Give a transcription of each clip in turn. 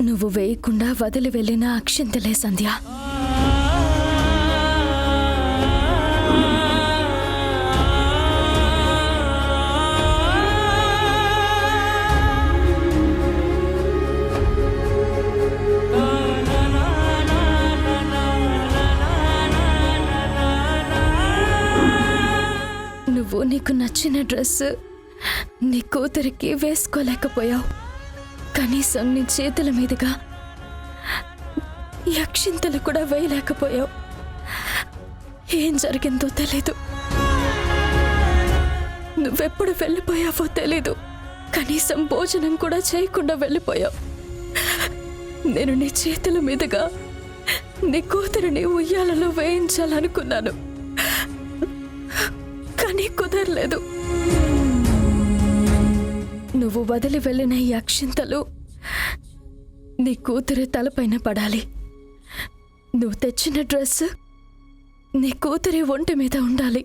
నువ్వు వేయకుండా వదిలి వెళ్ళిన అక్షింతలే సంధ్య. నువ్వు నీకు నచ్చిన డ్రెస్ నీ కూతురికి వేసుకోలేకపోయావు. కనీసం నీ చేతుల మీదుగా ఈ అక్షింతలు కూడా వేయలేకపోయావు. ఏం జరిగిందో తెలీదు. నువ్వెప్పుడు వెళ్ళిపోయావో తెలీదు. కనీసం భోజనం కూడా చేయకుండా వెళ్ళిపోయావు. నేను నీ చేతుల మీదుగా నీ కూతురిని ఉయ్యాలలో వేయించాలనుకున్నాను, కానీ కుదరలేదు. నువ్వు వదిలి వెళ్ళిన ఈ అక్షింతలు నీ కూతురు తలపైన పడాలి. నువ్వు తెచ్చిన డ్రెస్ నీ కూతురి ఒంటి మీద ఉండాలి.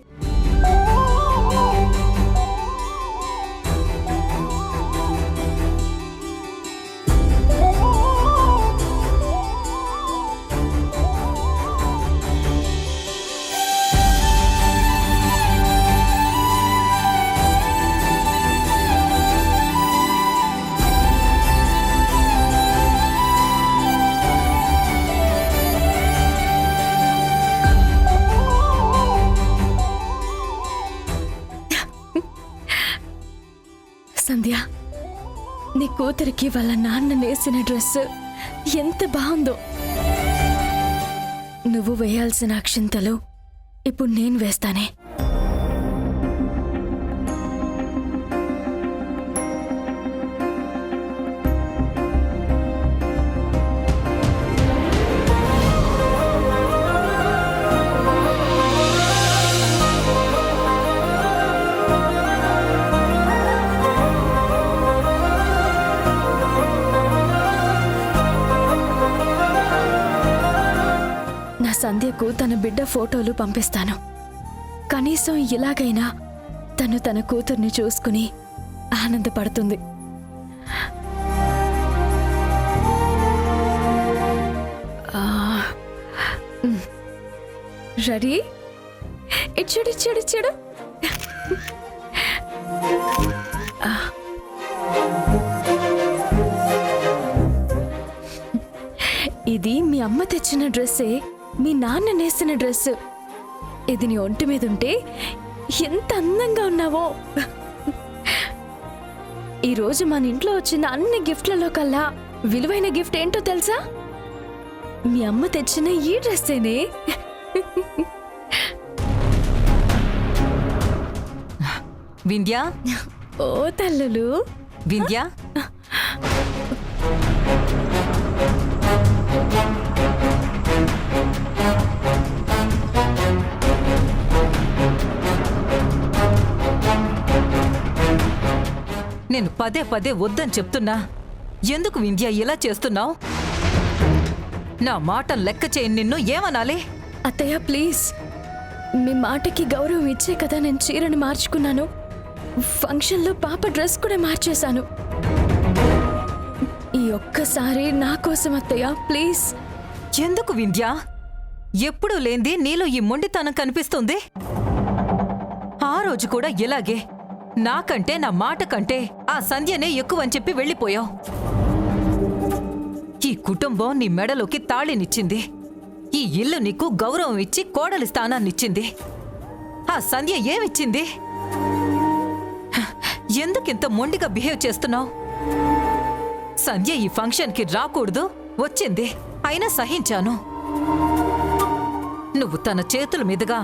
సంధ్య, నీ కూతురికి వాళ్ళ నాన్న నేసిన డ్రెస్ ఎంత బాగుందో. నువ్వు వేయాల్సిన అక్షింతలు ఇప్పుడు నేను వేస్తానే. సంధ్యకు తన బిడ్డ ఫోటోలు పంపిస్తాను. కనీసం ఇలాగైనా తను తన కూతుర్ని చూసుకుని ఆనందపడుతుంది. రెడీ? ఇచ్చాడు ఇచ్చాడు ఇచ్చాడు. ఇది మీ అమ్మ తెచ్చిన డ్రెస్సే, మీ నాన్న నేసిన డ్రెస్. ఇది నీ ఒంటి మీద ఉంటే ఎంత అందంగా ఉన్నావో. ఈరోజు మన ఇంట్లో వచ్చిన అన్ని గిఫ్ట్లలో కల్లా విలువైన గిఫ్ట్ ఏంటో తెలుసా? మీ అమ్మ తెచ్చిన ఈ డ్రెస్సేనే. వింధ్య, ఓ తల్లులు. వింధ్య, నేను పదే పదే వద్దని చెప్తున్నా. ఎందుకు వింధ్య ఇలా చేస్తున్నావు? నా మాట లెక్క చేయని నిన్ను ఏమనాలి? అత్తయ్య ప్లీజ్, మీ మాటకి గౌరవం ఇచ్చే కదా నేను చీరని మార్చుకున్నాను. ఫంక్షన్లో పాప డ్రెస్ కూడా మార్చేశాను. ఈ ఒక్కసారి నా కోసం అత్తయ్య ప్లీజ్. ఎందుకు వింధ్య? ఎప్పుడూ లేంది నీలో ఈ మొండితనం కనిపిస్తుంది. ఆ రోజు కూడా ఇలాగే నాకంటే నా మాట కంటే ఆ సంధ్యనే ఎక్కువని చెప్పి వెళ్ళిపోయావు. ఈ కుటుంబం నీ మెడలోకి తాళినిచ్చింది. ఈ ఇల్లు నీకు గౌరవం ఇచ్చి కోడలి స్థానాన్నిచ్చింది. ఆ సంధ్య ఏమిచ్చింది? ఎందుకింత మొండిగా బిహేవ్ చేస్తున్నావు? సంధ్య ఈ ఫంక్షన్కి రాకూడదు, వచ్చింది, అయినా సహించాను. నువ్వు తన చేతుల మీదుగా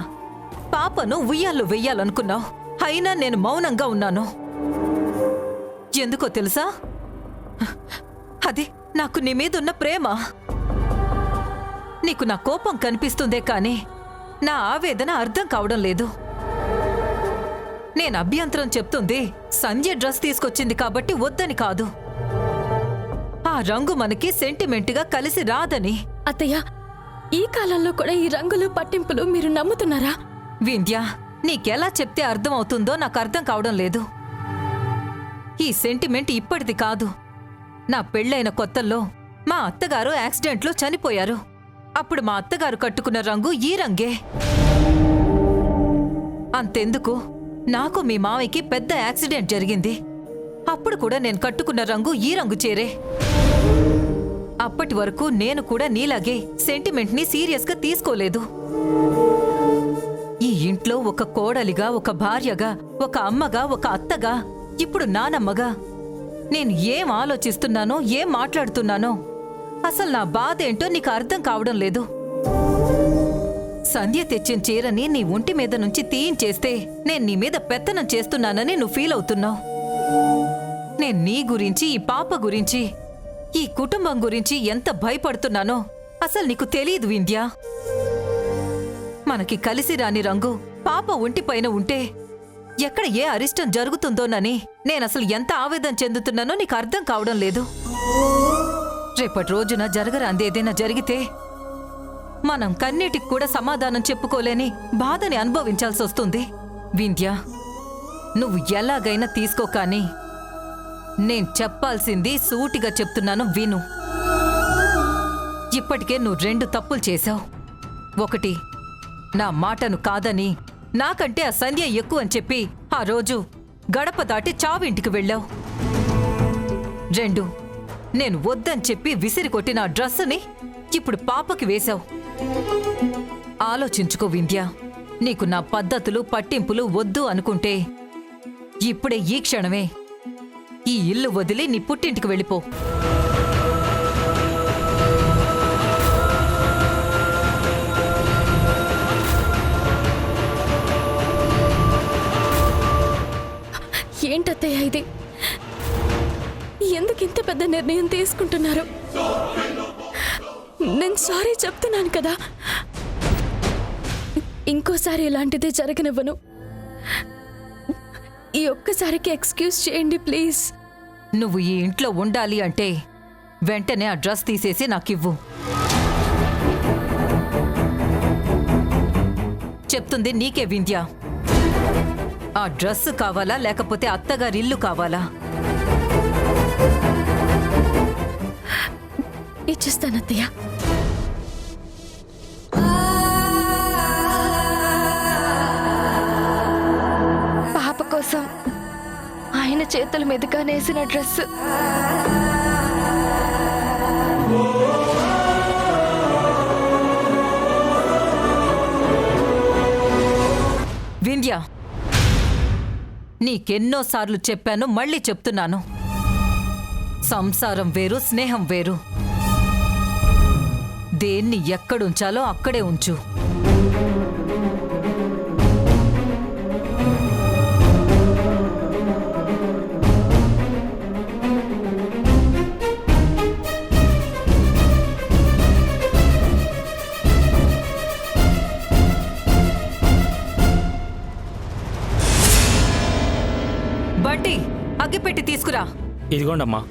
పాపను ఉయ్యాల్లో వెయ్యాలనుకున్నావు, అయినా నేను మౌనంగా ఉన్నాను. ఎందుకో తెలుసా? అది నాకు నీ మీదున్న ప్రేమ. నీకు నా కోపం కనిపిస్తుందే కానీ నా ఆవేదన అర్థం కావడం లేదు. నేను అభ్యంతరం చెప్తుంది సంధ్య డ్రెస్ తీసుకొచ్చింది కాబట్టి వద్దని కాదు, ఆ రంగు మనకి సెంటిమెంట్గా కలిసి రాదని. అత్తయ్య, ఈ కాలంలో కూడా ఈ రంగులు పట్టింపులు మీరు నమ్ముతున్నారా? వింధ్య, నీకెలా చెప్తే అర్థం అవుతుందో నాకు అర్థం కావడం లేదు. ఈ సెంటిమెంట్ ఇప్పటిది కాదు. నా పెళ్ళైన కొత్తల్లో మా అత్తగారు యాక్సిడెంట్లో చనిపోయారు. అప్పుడు మా అత్తగారు కట్టుకున్న రంగు ఈ రంగే. అంతెందుకు, నాకు మీ మావయ్యకి పెద్ద యాక్సిడెంట్ జరిగింది. అప్పుడు కూడా నేను కట్టుకున్న రంగు ఈ రంగు చేరే. అప్పటి వరకు నేను కూడా నీలాగే సెంటిమెంట్ని సీరియస్గా తీసుకోలేదు. ఈ ఇంట్లో ఒక కోడలిగా, ఒక భార్యగా, ఒక అమ్మగా, ఒక అత్తగా, ఇప్పుడు నానమ్మగా నేను ఏం ఆలోచిస్తున్నానో, ఏం మాట్లాడుతున్నానో అసలు నా బాధ ఏంటో నీకు అర్థం కావడం లేదు. సంధ్య తెచ్చిన చీరని నీ ఒంటి మీద నుంచి తీయించేస్తే నేను నీ మీద పెత్తనం చేస్తున్నానని నువ్వు ఫీల్ అవుతున్నావు. నేను నీ గురించి, ఈ పాప గురించి, ఈ కుటుంబం గురించి ఎంత భయపడుతున్నానో అసలు నీకు తెలియదు వింధ్య. మనకి కలిసి రాని రంగు పాప ఒంటిపైన ఉంటే ఎక్కడ ఏ అరిష్టం జరుగుతుందోనని నేనసలు ఎంత ఆవేదన చెందుతున్నానో నీకు అర్థం కావడం లేదు. రేపటి రోజున జరగరాంది ఏదైనా జరిగితే మనం కన్నీటికి కూడా సమాధానం చెప్పుకోలేని బాధని అనుభవించాల్సి వస్తుంది. వింధ్య, నువ్వు ఎలాగైనా తీసుకో, కానీ నేను చెప్పాల్సింది సూటిగా చెప్తున్నాను, విను. ఇప్పటికే నువ్వు 2 తప్పులు చేశావు. ఒకటి, నా మాటను కాదని నాకంటే ఆ సంధ్య ఎక్కువ అని చెప్పి ఆ రోజు గడప దాటి చావింటికి వెళ్ళావు. 2, నేను వద్దని చెప్పి విసిరి కొట్టిన ఆ డ్రెస్సుని ఇప్పుడు పాపకి వేశావు. ఆలోచించుకో వింధ్య, నీకు నా పద్ధతులు, పట్టింపులు వద్దు అనుకుంటే ఇప్పుడే, ఈ క్షణమే ఈ ఇల్లు వదిలి నీ పుట్టింటికి వెళ్ళిపో. ఏంటత్తయ్య ఇది? ఎందుకు ఇంత పెద్ద నిర్ణయం తీసుకుంటున్నారు? నేను సారీ చెప్తున్నాను కదా, ఇంకోసారి ఇలాంటిది జరగనివ్వను. ఈ ఒక్కసారికి ఎక్స్క్యూజ్ చేయండి ప్లీజ్. నువ్వు ఈ ఇంట్లో ఉండాలి అంటే వెంటనే ఆ డ్రెస్ తీసేసి నాకివ్వు. చెప్తుంది నీకే వింధ్య. ఆ డ్రెస్ కావాలా లేకపోతే అత్తగారిల్లు కావాలా? ఇచ్చిస్తానత్తయ్య. పాప కోసం ఆయన చేతుల మీదుగా నేసిన డ్రెస్. వింధ్య, నీకెన్నోసార్లు చెప్పాను, మళ్ళీ చెప్తున్నాను. సంసారం వేరు, స్నేహం వేరు. దేన్ని ఎక్కడుంచాలో అక్కడే ఉంచు. బంటి, అగ్గిపెట్టి తీసుకురా. ఇదిగోండమ్మా.